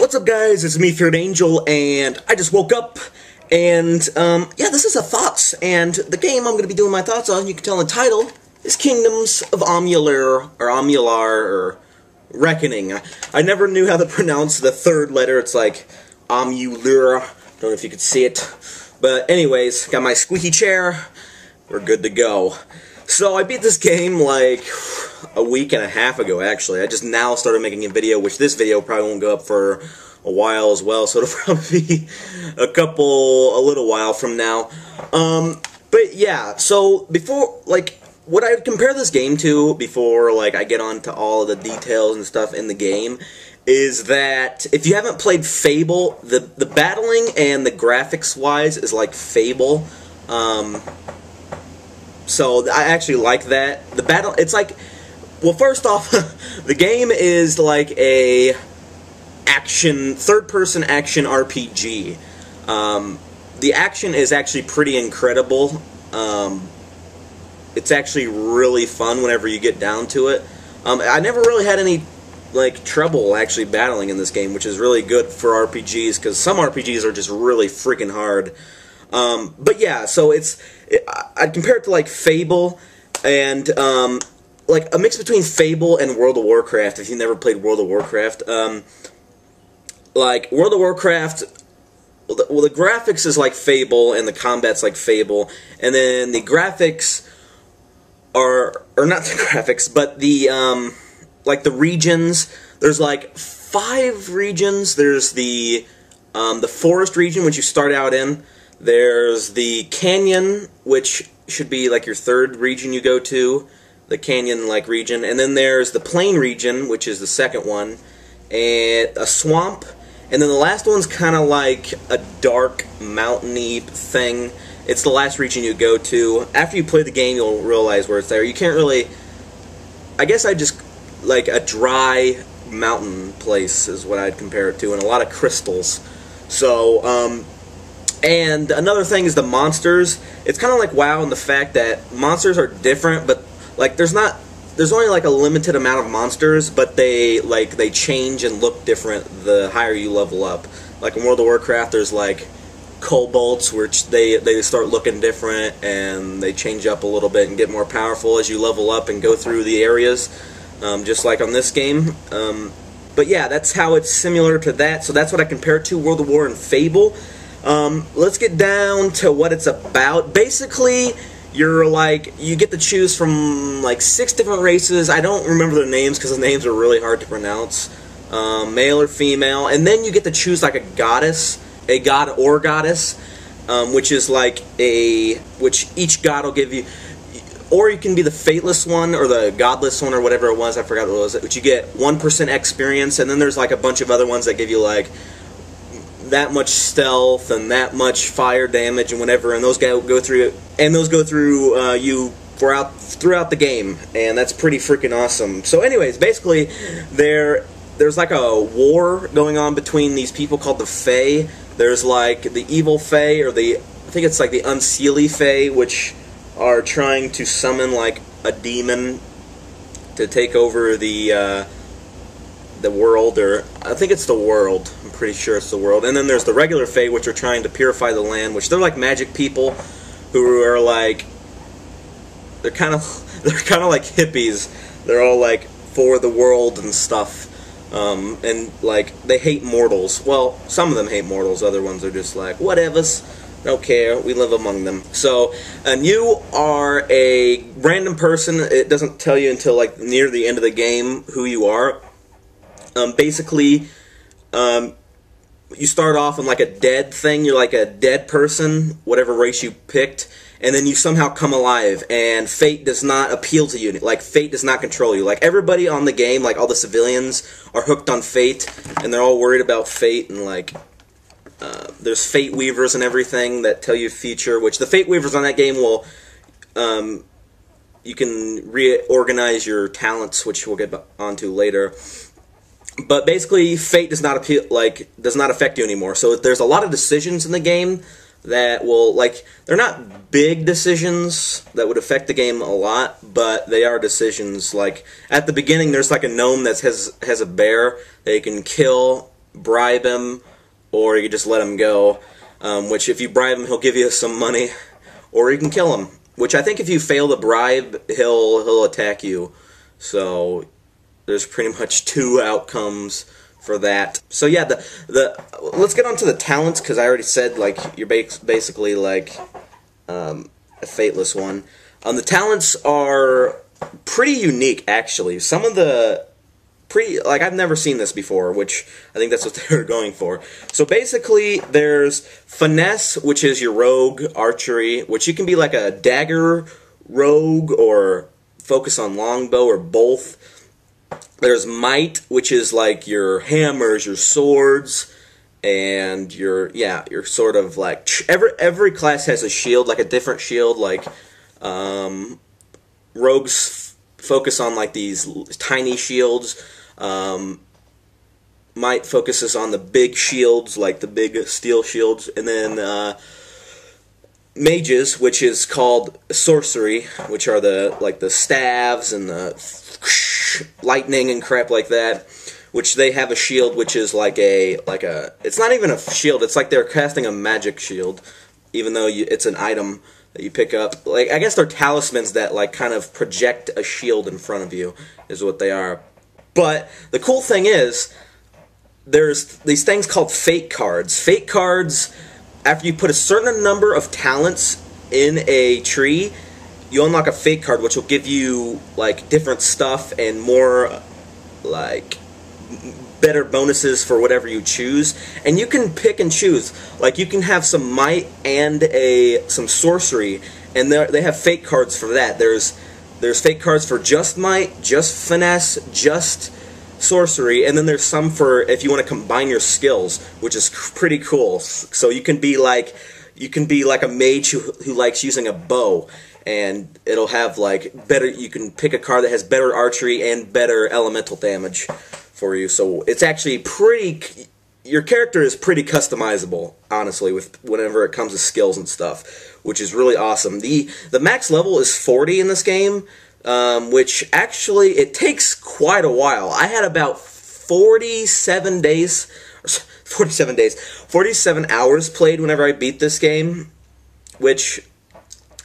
What's up, guys? It's me, Feared Angel, and I just woke up, and, yeah, this is a thoughts, and the game I'm going to be doing my thoughts on, you can tell in the title, is Kingdoms of Amalur, or Reckoning. I never knew how to pronounce the third letter. It's like Amalur. Don't know if you could see it. But anyways, got my squeaky chair. We're good to go. So I beat this game like a week and a half ago, actually. I just now started making a video, which this video probably won't go up for a while as well, so it'll probably be a little while from now. But yeah, so before, like, what I would compare this game to, before, like, I get on to all of the details and stuff in the game, is that if you haven't played Fable, the battling and the graphics-wise is like Fable. So I actually like that. The battle, it's like, well, first off, the game is like a third-person action RPG. The action is actually pretty incredible. It's actually really fun whenever you get down to it. I never really had any like trouble actually battling in this game, which is really good for RPGs, because some RPGs are just really freaking hard. But yeah, so I'd compare it to like Fable, and like a mix between Fable and World of Warcraft. If you've never played World of Warcraft, like World of Warcraft, well, the graphics is like Fable and the combat's like Fable, and then the graphics are, or not the graphics, but the like the regions. There's like 5 regions. There's the forest region, which you start out in. There's the canyon, which should be like your 3rd region you go to, the canyon-like region. And then there's the plain region, which is the 2nd one, and a swamp. And then the last one's kind of like a dark, mountainy thing. It's the last region you go to. After you play the game, you'll realize where it's there. You can't really... I guess I just... like a dry mountain place is what I'd compare it to, and a lot of crystals. So, and another thing is the monsters. It's kind of like WoW in the fact that monsters are different, but like there's only like a limited amount of monsters, but they change and look different the higher you level up. Like in World of Warcraft, there's like kobolds, which they start looking different, and they change up a little bit and get more powerful as you level up and go through the areas, just like on this game. But yeah, that's how it's similar to that. So that's what I compare it to, World of War and Fable. Let's get down to what it's about. Basically, you get to choose from like 6 different races. I don't remember their names because the names are really hard to pronounce. Male or female, and then you get to choose like a goddess, a god or goddess, which is like which each god will give you. Or you can be the Fateless one, or the Godless one, or whatever it was, I forgot what it was, which you get 1% experience, and then there's like a bunch of other ones that give you like that much stealth, and that much fire damage, and whatever, and those go through you throughout the game, and that's pretty freaking awesome. So anyways, basically, there's like a war going on between these people called the Fae. There's like the evil Fae, or I think it's like the Unseelie Fae, which are trying to summon like a demon to take over the world, or I think it's the world. I'm pretty sure it's the world. And then there's the regular Fae, which are trying to purify the land, which they're like magic people who are like they're kind of like hippies. They're all like for the world and stuff. And like they hate mortals. Well, some of them hate mortals. Other ones are just like whatevers. Don't care, we live among them. So, and you are a random person. It doesn't tell you until like near the end of the game who you are. Basically, you start off in like a dead thing. You're like a dead person, whatever race you picked, and then you somehow come alive, and fate does not appeal to you. Like, fate does not control you. Like, everybody on the game, like all the civilians, are hooked on fate, and they're all worried about fate, and like... there's Fate Weavers and everything that tell you future, which the Fate Weavers on that game will, you can reorganize your talents, which we'll get onto later. But basically, fate does not affect you anymore. So there's a lot of decisions in the game that will, like, they're not big decisions that would affect the game a lot, but they are decisions. Like, at the beginning, there's like a gnome that has a bear that you can kill bribe him, or you can just let him go. Which, if you bribe him, he'll give you some money, or you can kill him. Which I think if you fail to bribe, he'll attack you. So there's pretty much 2 outcomes for that. So yeah, let's get on to the talents, because I already said, like, you're basically like a fateless one. The talents are pretty unique, actually. Some of the like, I've never seen this before, which I think that's what they were going for. So basically, there's finesse, which is your rogue archery, which you can be like a dagger rogue or focus on longbow or both. There's might, which is like your hammers, your swords, and your sort of like every class has a shield, like a different shield. Like rogues focus on like these tiny shields. Might focuses on the big shields, like the big steel shields, and then mages, which is called sorcery, which are the staves and the lightning and crap like that, which they have a shield, which is like a it's not even a shield, it's like they're casting a magic shield, even though it's an item that you pick up. Like, I guess they're talismans that like kind of project a shield in front of you, is what they are. But the cool thing is, there's these things called fate cards. Fate cards, after you put a certain number of talents in a tree, you unlock a fate card, which will give you like different stuff and more like better bonuses for whatever you choose. And you can pick and choose. Like, you can have some might and some sorcery, and they have fate cards for that. There's fate cards for just might, just finesse, just sorcery, and then there's some for if you want to combine your skills, which is pretty cool. So you can be like a mage who likes using a bow, and it'll have like better. You can pick a card that has better archery and better elemental damage for you. So it's actually pretty. Your character is pretty customizable, honestly, whenever it comes to skills and stuff, which is really awesome. The max level is 40 in this game, which actually, it takes quite a while. I had about 47 hours played whenever I beat this game, which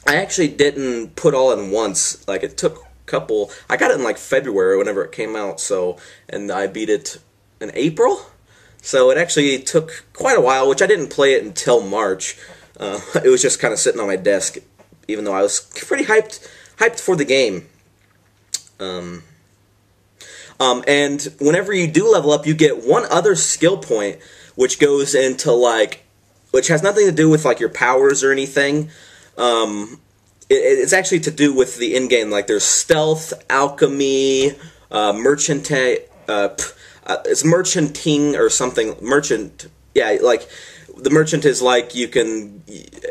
I actually didn't put all in once. Like, it took a couple. I got it in like February whenever it came out, and I beat it in April. So it actually took quite a while, which I didn't play it until March. It was just kind of sitting on my desk, even though I was pretty hyped for the game. And whenever you do level up, you get one other skill point, which goes into which has nothing to do with like your powers or anything. It's actually to do with the in-game. Like, there's stealth, alchemy, it's merchanting or something. Merchant, yeah, like, the merchant is like, you can,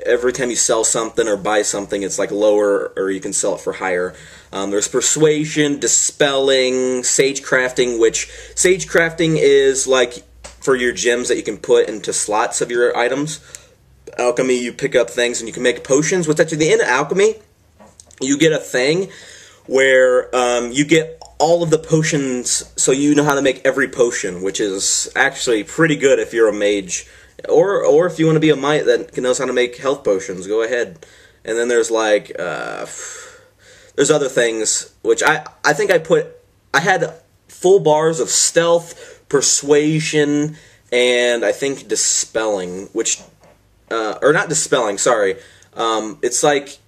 every time you sell something or buy something, it's like lower, or you can sell it for higher. There's persuasion, dispelling, sage crafting, which sage crafting is like for your gems that you can put into slots of your items. Alchemy, you pick up things and you can make potions, which actually, the end of alchemy, you get a thing where you get all of the potions, so you know how to make every potion, which is actually pretty good if you're a mage. Or if you want to be a might that knows how to make health potions, go ahead. And then there's like, there's other things, which I think I had full bars of stealth, persuasion, and I think dispelling, which, or not dispelling, sorry. It's like,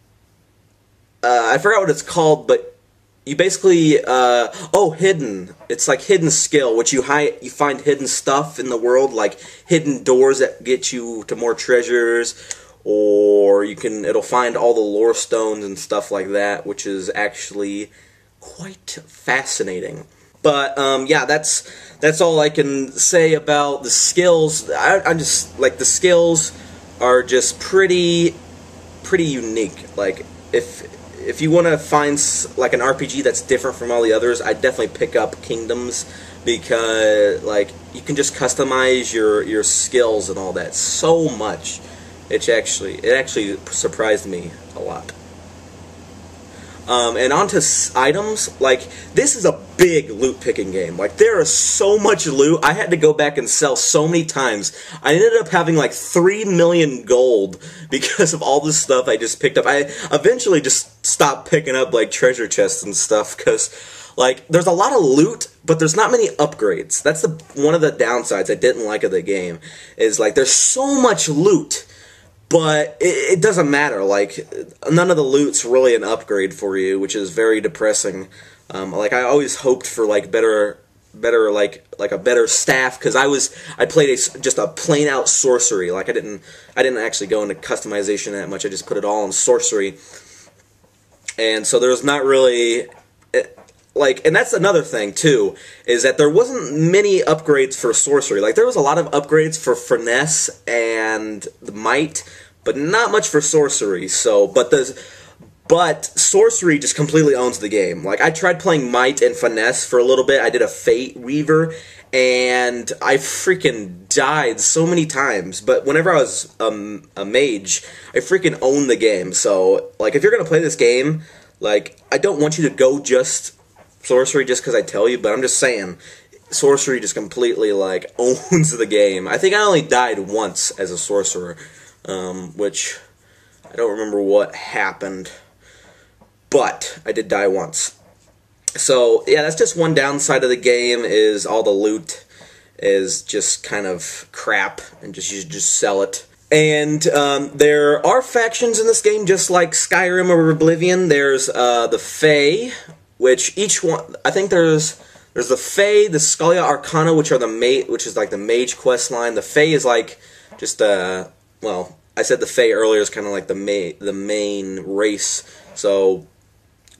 I forgot what it's called, but you basically, hidden. It's like hidden skill, which you find hidden stuff in the world, like hidden doors that get you to more treasures, or it'll find all the lore stones and stuff like that, which is actually quite fascinating. But, yeah, that's all I can say about the skills. I'm just, like, the skills are just pretty unique. Like, if you want to find like an RPG that's different from all the others, I'd definitely pick up Kingdoms, because like you can just customize your skills and all that so much. It actually surprised me a lot. And onto items, like, this is a big loot picking game. Like, there is so much loot. I had to go back and sell so many times. I ended up having like 3 million gold because of all this stuff I just picked up. I eventually just stopped picking up like treasure chests and stuff because, like, there's a lot of loot, but there's not many upgrades. That's one of the downsides I didn't like of the game, is like there's so much loot, but it doesn't matter. Like, none of the loot's really an upgrade for you, which is very depressing. Like, I always hoped for like better like a better staff, because I played just a plain out sorcery. Like, I didn't actually go into customization that much. I just put it all in sorcery, and so there's not really. Like, and that's another thing, too, is that there wasn't many upgrades for sorcery. Like, there was a lot of upgrades for finesse and the might, but not much for sorcery. So, but sorcery just completely owns the game. Like, I tried playing might and finesse for a little bit. I did a Fate Weaver, and I freaking died so many times. But whenever I was a mage, I freaking owned the game. So, like, if you're going to play this game, like, I don't want you to go just sorcery just because I tell you, but I'm just saying, sorcery just completely, like, owns the game. I think I only died once as a sorcerer, which I don't remember what happened, but I did die once. So, yeah, that's just one downside of the game, is all the loot is just kind of crap, and you just sell it. And there are factions in this game, just like Skyrim or Oblivion. There's the Fae, which each one, I think there's the Fae, the Scholia Arcana, which are which is like the mage quest line. The Fae is like just well, I said the Fae earlier is kind of like the main race. So,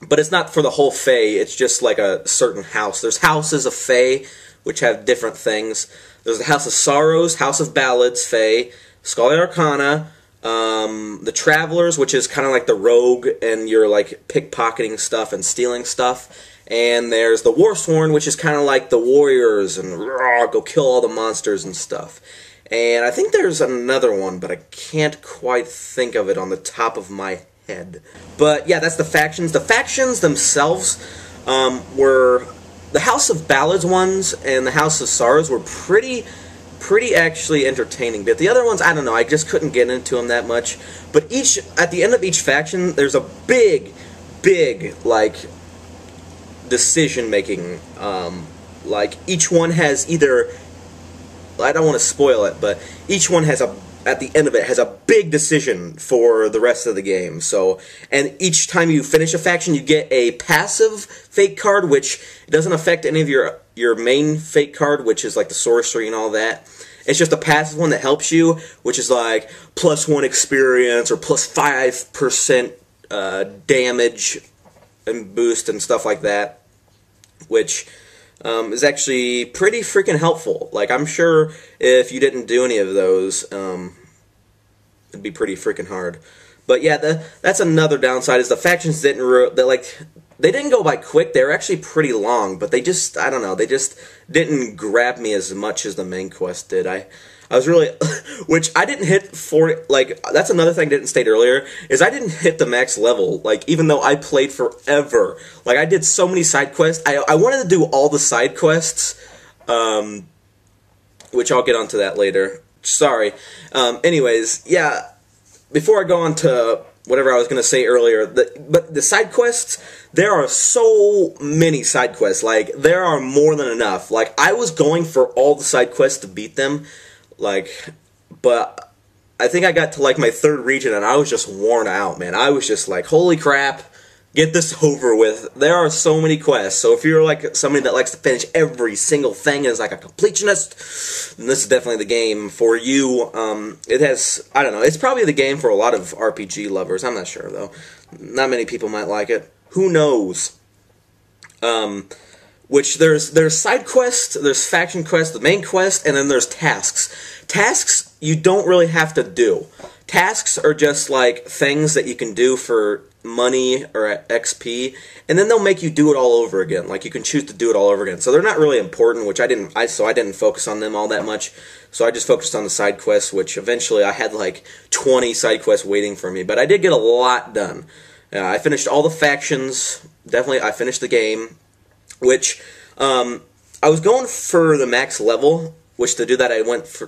but it's not for the whole Fae. It's just like a certain house. There's houses of Fae which have different things. There's the House of Sorrows, House of Ballads, Fae, Scholia Arcana. The Travelers, which is kind of like the rogue, and you're like pickpocketing stuff and stealing stuff. And there's the Warsworn, which is kind of like the warriors, and go kill all the monsters and stuff. And I think there's another one, but I can't quite think of it on the top of my head. But yeah, that's the factions. The factions themselves were the House of Ballads ones and the House of Sorrows were pretty actually entertaining, but the other ones, I don't know, I just couldn't get into them that much. But at the end of each faction, there's a big, like, decision-making. Like, each one has either, I don't want to spoil it, but each one has at the end of it, has a big decision for the rest of the game. So, and each time you finish a faction, you get a passive fate card, which doesn't affect any of your main fate card, which is like the sorcery and all that. It's just a passive one that helps you, which is like +1 experience or +5% damage and boost and stuff like that, which is actually pretty freaking helpful. Like, I'm sure if you didn't do any of those, it'd be pretty freaking hard. But yeah, that's another downside, is the factions they didn't go by quick. They were actually pretty long, but they just, I don't know, they just didn't grab me as much as the main quest did. I was really, which I didn't hit 40, like, that's another thing I didn't state earlier, is I didn't hit the max level, like, even though I played forever. Like, I did so many side quests. I wanted to do all the side quests, which I'll get onto that later. Sorry. Anyways, yeah, before I go on to whatever I was going to say earlier, but the side quests, there are so many side quests. Like, there are more than enough. Like, I was going for all the side quests to beat them, like, but I think I got to, like, my 3rd region, and I was just worn out, man. I was just like, holy crap, get this over with. There are so many quests, so if you're, like, somebody that likes to finish every single thing as, like, a completionist, then this is definitely the game for you. It has, I don't know, it's probably the game for a lot of RPG lovers. I'm not sure, though. Not many people might like it. Who knows? Which there's side quests, there's faction quests, the main quest, and then there's tasks. Tasks you don't really have to do. Tasks are just like things that you can do for money or XP, and then they'll make you do it all over again. Like, you can choose to do it all over again. So they're not really important, which I didn't focus on them all that much. So I just focused on the side quests, which eventually I had like 20 side quests waiting for me. But I did get a lot done. I finished all the factions. Definitely, I finished the game. which I was going for the max level, which to do that I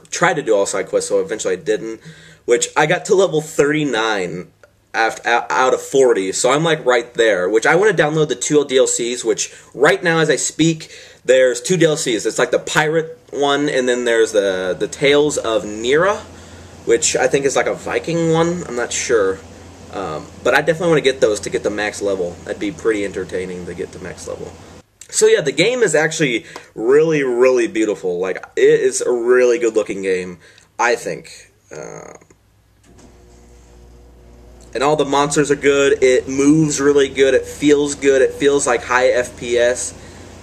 tried to do all side quests, so eventually I didn't, which I got to level 39 out of 40, so I'm like right there, which I want to download the 2 DLCs, which right now as I speak, there's 2 DLCs. It's like the pirate one, and then there's the Tales of Nera, which I think is like a Viking one. I'm not sure. But I definitely want to get those to get the max level. That'd be pretty entertaining to get to max level. So yeah, the game is actually really, really beautiful. Like, it is a really good looking game, I think. And all the monsters are good. It moves really good. It feels good. It feels like high FPS.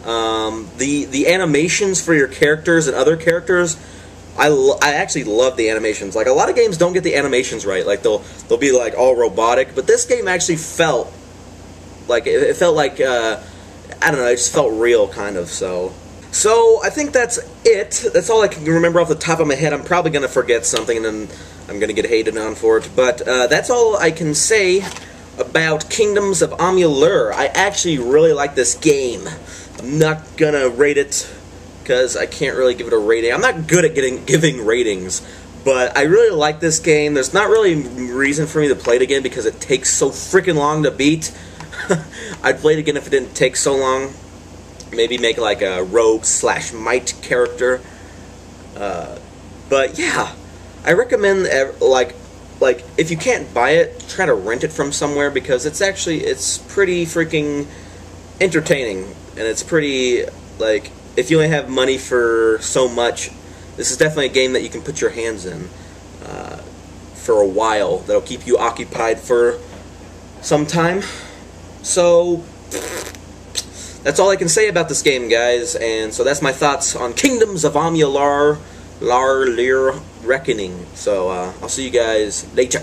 The animations for your characters and other characters, I actually love the animations. Like, a lot of games don't get the animations right. Like, they'll be like all robotic, but this game actually felt like it felt like I don't know. It just felt real, kind of. So I think that's it. That's all I can remember off the top of my head. I'm probably gonna forget something, and then I'm gonna get hated on for it. But that's all I can say about Kingdoms of Amalur. I actually really like this game. I'm not gonna rate it because I can't really give it a rating. I'm not good at giving ratings, but I really like this game. There's not really a reason for me to play it again because it takes so freaking long to beat. I'd play it again if it didn't take so long. Maybe make like a rogue/might character. But yeah, I recommend like if you can't buy it, try to rent it from somewhere because it's pretty freaking entertaining, and it's pretty, like, if you only have money for so much, this is definitely a game that you can put your hands in for a while. That'll keep you occupied for some time. So that's all I can say about this game, guys. And so that's my thoughts on Kingdoms of Amalur, Lar Lear Reckoning. So I'll see you guys later.